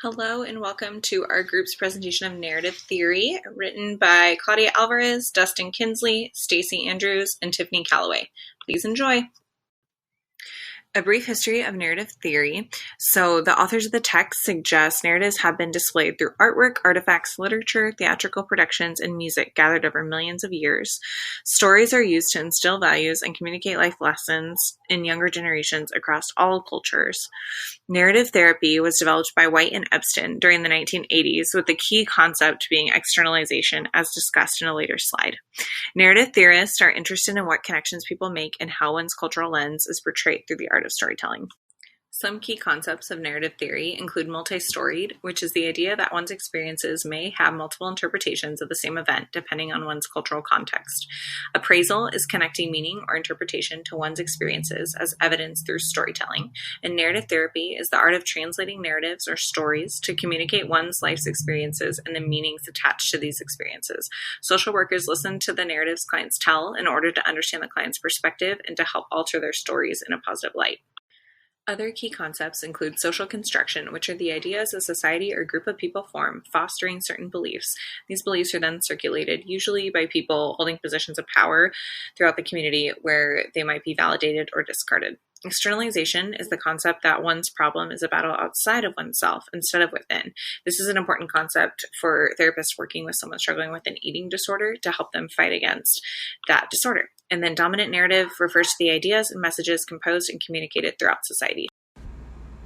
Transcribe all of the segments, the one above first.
Hello and welcome to our group's presentation of narrative theory, written by Claudia Alvarez, Dustin Kinsley, Stacey Andrews, and Tiffany Calloway. Please enjoy. A brief history of narrative theory. So the authors of the text suggest narratives have been displayed through artwork, artifacts, literature, theatrical productions, and music gathered over millions of years. Stories are used to instill values and communicate life lessons in younger generations across all cultures. Narrative therapy was developed by White and Epstein during the 1980s, with the key concept being externalization, as discussed in a later slide. Narrative theorists are interested in what connections people make and how one's cultural lens is portrayed through the art of storytelling. Some key concepts of narrative theory include multi-storied, which is the idea that one's experiences may have multiple interpretations of the same event depending on one's cultural context. Appraisal is connecting meaning or interpretation to one's experiences as evidence through storytelling. And narrative therapy is the art of translating narratives or stories to communicate one's life's experiences and the meanings attached to these experiences. Social workers listen to the narratives clients tell in order to understand the client's perspective and to help alter their stories in a positive light. Other key concepts include social construction, which are the ideas a society or group of people form, fostering certain beliefs. These beliefs are then circulated, usually by people holding positions of power throughout the community where they might be validated or discarded. Externalization is the concept that one's problem is a battle outside of oneself instead of within. This is an important concept for therapists working with someone struggling with an eating disorder to help them fight against that disorder. And then dominant narrative refers to the ideas and messages composed and communicated throughout society.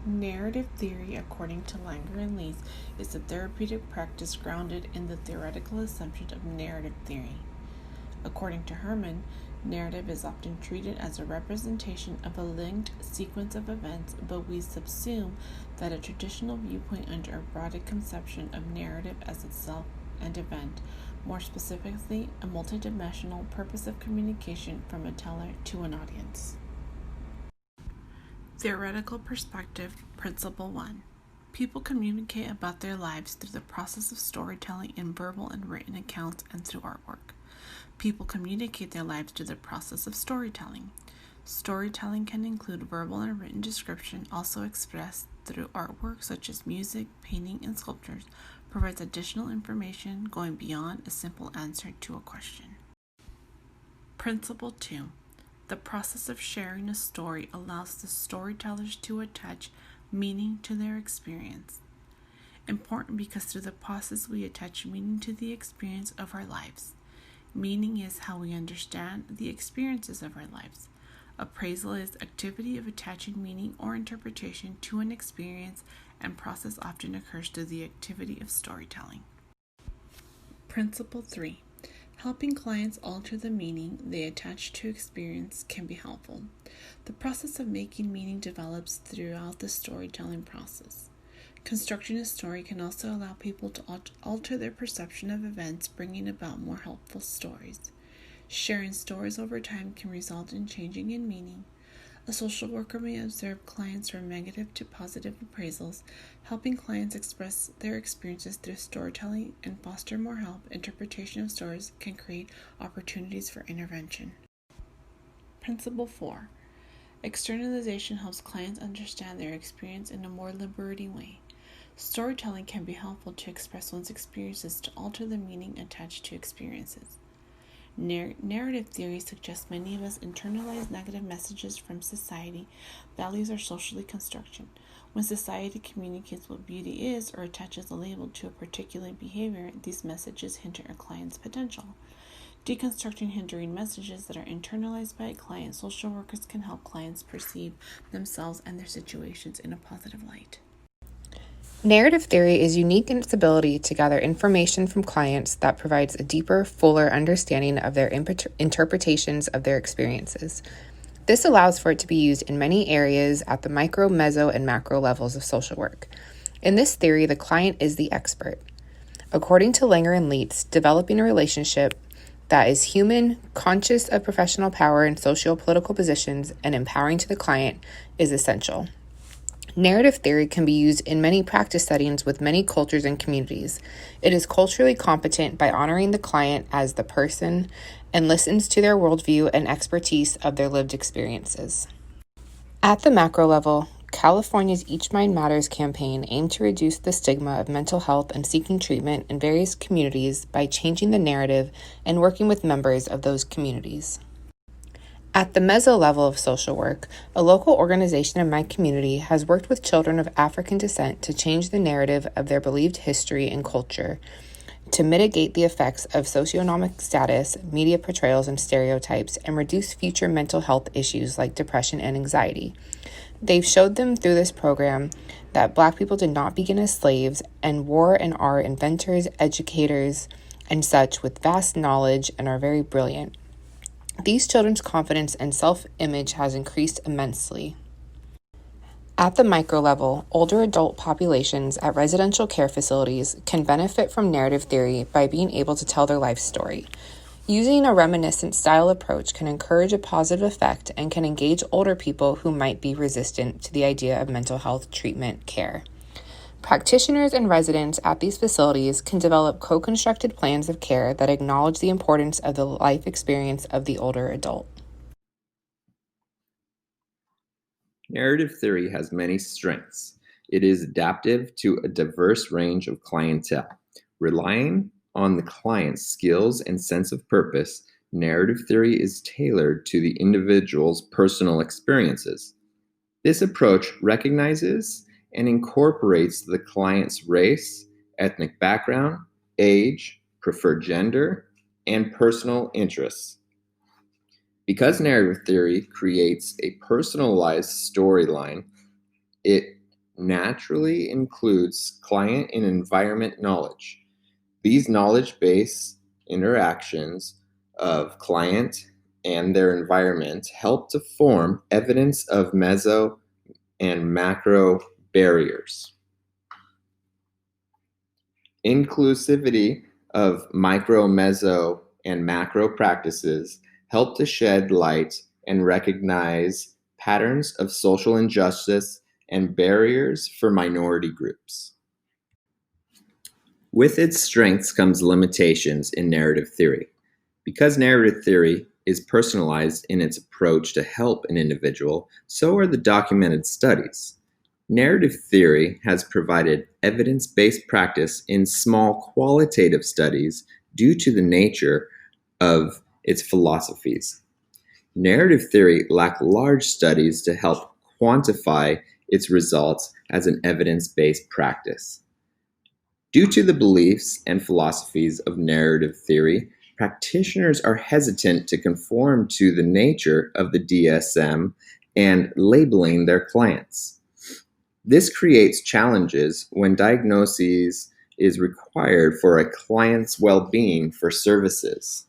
Narrative theory, according to Langer and Lees, is a therapeutic practice grounded in the theoretical assumption of narrative theory. According to Herman, narrative is often treated as a representation of a linked sequence of events, but we subsume that a traditional viewpoint under a broader conception of narrative as itself and event, more specifically, a multidimensional purpose of communication from a teller to an audience. Theoretical perspective, Principle 1. People communicate about their lives through the process of storytelling in verbal and written accounts and through artwork. People communicate their lives through the process of storytelling. Storytelling can include verbal and written description, also expressed through artwork such as music, painting, and sculptures, provides additional information going beyond a simple answer to a question. Principle 2. The process of sharing a story allows the storytellers to attach meaning to their experience. Important because through the process we attach meaning to the experience of our lives. Meaning is how we understand the experiences of our lives. Appraisal is activity of attaching meaning or interpretation to an experience, and process often occurs through the activity of storytelling. Principle 3. Helping clients alter the meaning they attach to experience can be helpful. The process of making meaning develops throughout the storytelling process. Constructing a story can also allow people to alter their perception of events, bringing about more helpful stories. Sharing stories over time can result in changing in meaning. A social worker may observe clients from negative to positive appraisals, helping clients express their experiences through storytelling and foster more help. Interpretation of stories can create opportunities for intervention. Principle 4. Externalization helps clients understand their experience in a more liberating way. Storytelling can be helpful to express one's experiences to alter the meaning attached to experiences. Narrative theory suggests many of us internalize negative messages from society. Values are socially constructed. When society communicates what beauty is or attaches a label to a particular behavior, these messages hinder a client's potential. Deconstructing hindering messages that are internalized by a client, social workers can help clients perceive themselves and their situations in a positive light. Narrative theory is unique in its ability to gather information from clients that provides a deeper, fuller understanding of their interpretations of their experiences. This allows for it to be used in many areas at the micro, meso, and macro levels of social work. In this theory, the client is the expert. According to Langer and Leitz, developing a relationship that is human, conscious of professional power and socio-political positions, and empowering to the client is essential. Narrative theory can be used in many practice settings with many cultures and communities. It is culturally competent by honoring the client as the person and listens to their worldview and expertise of their lived experiences. At the macro level, California's Each Mind Matters campaign aimed to reduce the stigma of mental health and seeking treatment in various communities by changing the narrative and working with members of those communities. At the meso level of social work, a local organization in my community has worked with children of African descent to change the narrative of their believed history and culture, to mitigate the effects of socioeconomic status, media portrayals, and stereotypes, and reduce future mental health issues like depression and anxiety. They've showed them through this program that Black people did not begin as slaves and were and are inventors, educators, and such with vast knowledge and are very brilliant. These children's confidence and self-image has increased immensely. At the micro level, older adult populations at residential care facilities can benefit from narrative theory by being able to tell their life story. Using a reminiscent style approach can encourage a positive effect and can engage older people who might be resistant to the idea of mental health treatment care. Practitioners and residents at these facilities can develop co-constructed plans of care that acknowledge the importance of the life experience of the older adult. Narrative theory has many strengths. It is adaptive to a diverse range of clientele. Relying on the client's skills and sense of purpose, narrative theory is tailored to the individual's personal experiences. This approach recognizes and incorporates the client's race, ethnic background, age, preferred gender, and personal interests. Because narrative theory creates a personalized storyline, it naturally includes client and environment knowledge. These knowledge-based interactions of client and their environment help to form evidence of meso and macro barriers. Inclusivity of micro, meso, and macro practices help to shed light and recognize patterns of social injustice and barriers for minority groups. With its strengths comes limitations in narrative theory. Because narrative theory is personalized in its approach to help an individual, so are the documented studies. Narrative theory has provided evidence-based practice in small qualitative studies due to the nature of its philosophies. Narrative theory lacks large studies to help quantify its results as an evidence-based practice. Due to the beliefs and philosophies of narrative theory, practitioners are hesitant to conform to the nature of the DSM and labeling their clients. This creates challenges when diagnosis is required for a client's well-being for services.